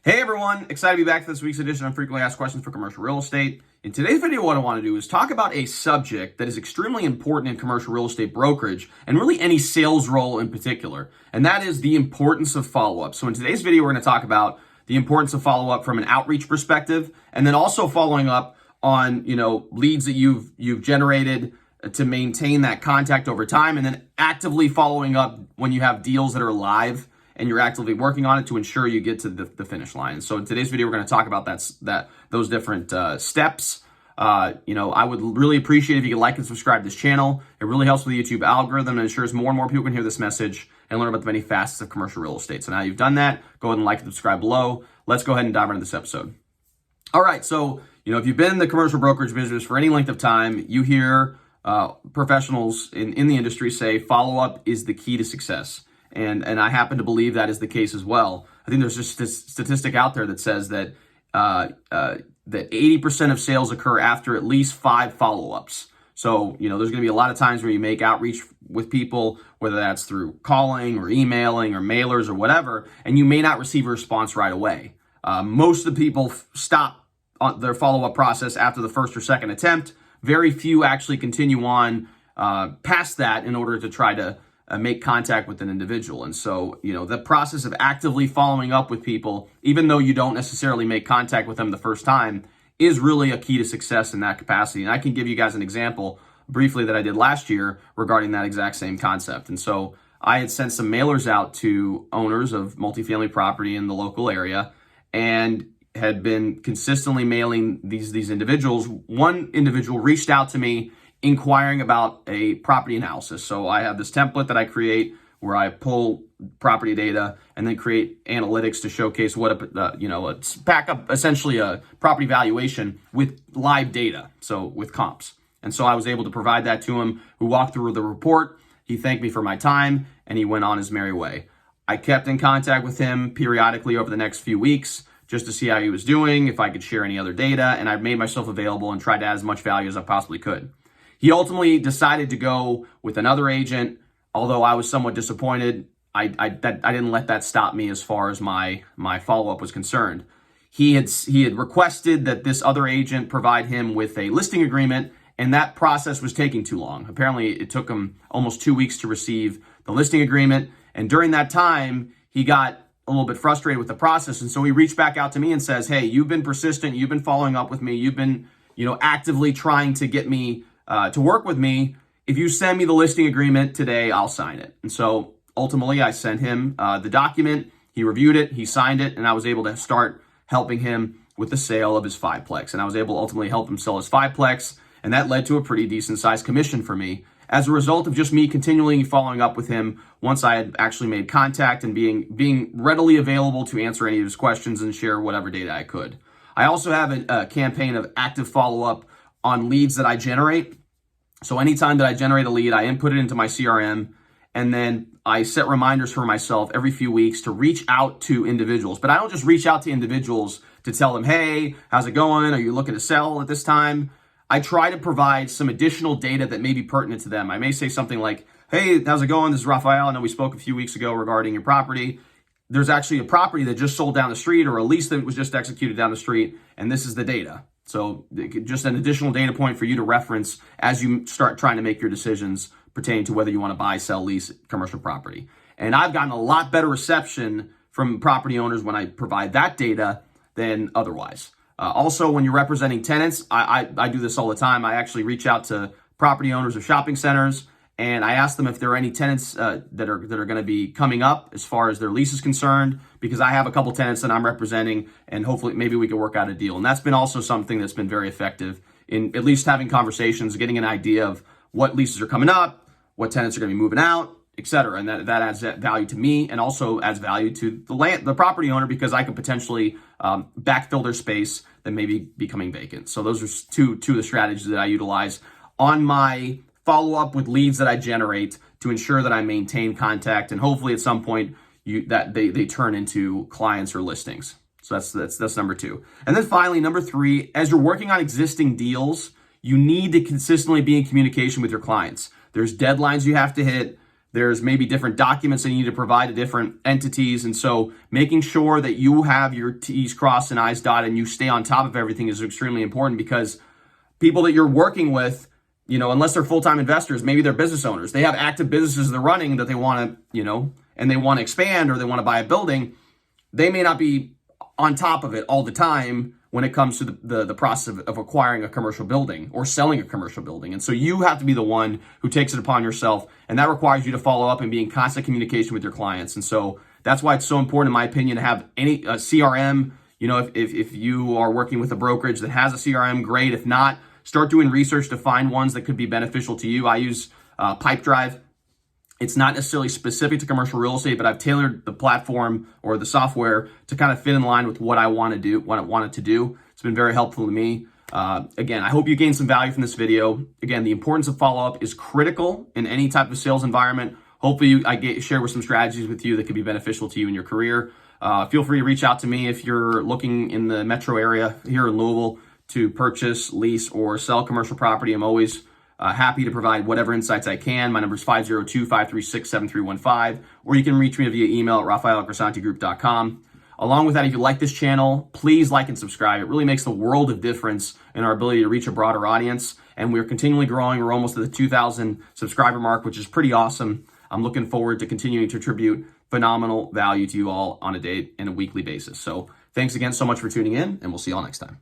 Hey everyone, excited to be back for this week's edition on Frequently Asked Questions for Commercial Real Estate. In today's video, what I want to do is talk about a subject that is extremely important in commercial real estate brokerage and really any sales role in particular, and that is the importance of follow-up. So in today's video, we're going to talk about the importance of follow-up from an outreach perspective, and then also following up on, leads that you've generated to maintain that contact over time, and then actively following up when you have deals that are live and you're actively working on it to ensure you get to the finish line. So in today's video, we're going to talk about those different steps. I would really appreciate if you could like and subscribe to this channel. It really helps with the YouTube algorithm and ensures more and more people can hear this message and learn about the many facets of commercial real estate. So now you've done that, go ahead and like and subscribe below. Let's go ahead and dive into this episode. All right, so if you've been in the commercial brokerage business for any length of time, you hear professionals in the industry say follow-up is the key to success. And I happen to believe that is the case as well. I think there's just a statistic out there that says that that 80% of sales occur after at least 5 follow-ups. So, there's going to be a lot of times where you make outreach with people, whether that's through calling or emailing or mailers or whatever, and you may not receive a response right away. Most of the people stop their follow-up process after the first or second attempt. Very few actually continue on past that in order to try to make contact with an individual. And so, the process of actively following up with people, even though you don't necessarily make contact with them the first time, is really a key to success in that capacity. And I can give you guys an example briefly that I did last year regarding that exact same concept. And so I had sent some mailers out to owners of multifamily property in the local area and had been consistently mailing these individuals. One individual reached out to me inquiring about a property analysis. So I have this template that I create where I pull property data and then create analytics to showcase what back up essentially a property valuation with live data, so with comps. And so I was able to provide that to him, who walked through the report. He thanked me for my time and he went on his merry way. I kept in contact with him periodically over the next few weeks just to see how he was doing, if I could share any other data, and I've made myself available and tried to add as much value as I possibly could. He ultimately decided to go with another agent, although I was somewhat disappointed. I didn't let that stop me as far as my follow-up was concerned. He had requested that this other agent provide him with a listing agreement, and that process was taking too long. Apparently, it took him almost 2 weeks to receive the listing agreement, and during that time, he got a little bit frustrated with the process, and so he reached back out to me and says, "Hey, you've been persistent, you've been following up with me, you've been actively trying to get me to work with me. If you send me the listing agreement today, I'll sign it." And so ultimately I sent him the document. He reviewed it, he signed it, and I was able to start helping him with the sale of his 5-plex. And I was able to ultimately help him sell his 5-plex, and that led to a pretty decent sized commission for me as a result of just me continually following up with him once I had actually made contact and being readily available to answer any of his questions and share whatever data I could. I also have a campaign of active follow-up on leads that I generate. So anytime that I generate a lead, I input it into my CRM, and then I set reminders for myself every few weeks to reach out to individuals. But I don't just reach out to individuals to tell them, "Hey, how's it going? Are you looking to sell at this time?" I try to provide some additional data that may be pertinent to them. I may say something like, "Hey, how's it going? This is Raphael. I know we spoke a few weeks ago regarding your property. There's actually a property that just sold down the street, or a lease that was just executed down the street, and this is the data." So just an additional data point for you to reference as you start trying to make your decisions pertaining to whether you want to buy, sell, lease commercial property. And I've gotten a lot better reception from property owners when I provide that data than otherwise. Also, when you're representing tenants, I do this all the time. I actually reach out to property owners of shopping centers, and I ask them if there are any tenants that are going to be coming up as far as their lease is concerned, because I have a couple tenants that I'm representing, and hopefully maybe we can work out a deal. And that's been also something that's been very effective in at least having conversations, getting an idea of what leases are coming up, what tenants are going to be moving out, etc. And that adds value to me, and also adds value to the property owner, because I could potentially backfill their space that may be becoming vacant. So those are two of the strategies that I utilize on my follow-up with leads that I generate to ensure that I maintain contact, and hopefully at some point that they turn into clients or listings. So that's number 2. And then finally, number 3, as you're working on existing deals, you need to consistently be in communication with your clients. There's deadlines you have to hit. There's maybe different documents that you need to provide to different entities. And so making sure that you have your T's crossed and I's dotted and you stay on top of everything is extremely important, because people that you're working with, unless they're full-time investors, maybe they're business owners. They have active businesses they're running that they want to, and they want to expand, or they want to buy a building. They may not be on top of it all the time when it comes to the process of acquiring a commercial building or selling a commercial building. And so you have to be the one who takes it upon yourself, and that requires you to follow up and be in constant communication with your clients. And so that's why it's so important, in my opinion, to have a CRM. If you are working with a brokerage that has a CRM, great. If not, start doing research to find ones that could be beneficial to you. I use Pipedrive. It's not necessarily specific to commercial real estate, but I've tailored the platform or the software to kind of fit in line with what I want to do, what I want it to do. It's been very helpful to me. Again, I hope you gained some value from this video. Again, the importance of follow-up is critical in any type of sales environment. Hopefully I share with some strategies with you that could be beneficial to you in your career. Feel free to reach out to me if you're looking in the metro area here in Louisville to purchase, lease, or sell commercial property. I'm always happy to provide whatever insights I can. My number is 502-536-7315, or you can reach me via email at raphael@grisantegroup.com. Along with that, if you like this channel, please like and subscribe. It really makes the world of difference in our ability to reach a broader audience. And we're continually growing. We're almost at the 2,000 subscriber mark, which is pretty awesome. I'm looking forward to continuing to attribute phenomenal value to you all on a weekly basis. So thanks again so much for tuning in, and we'll see you all next time.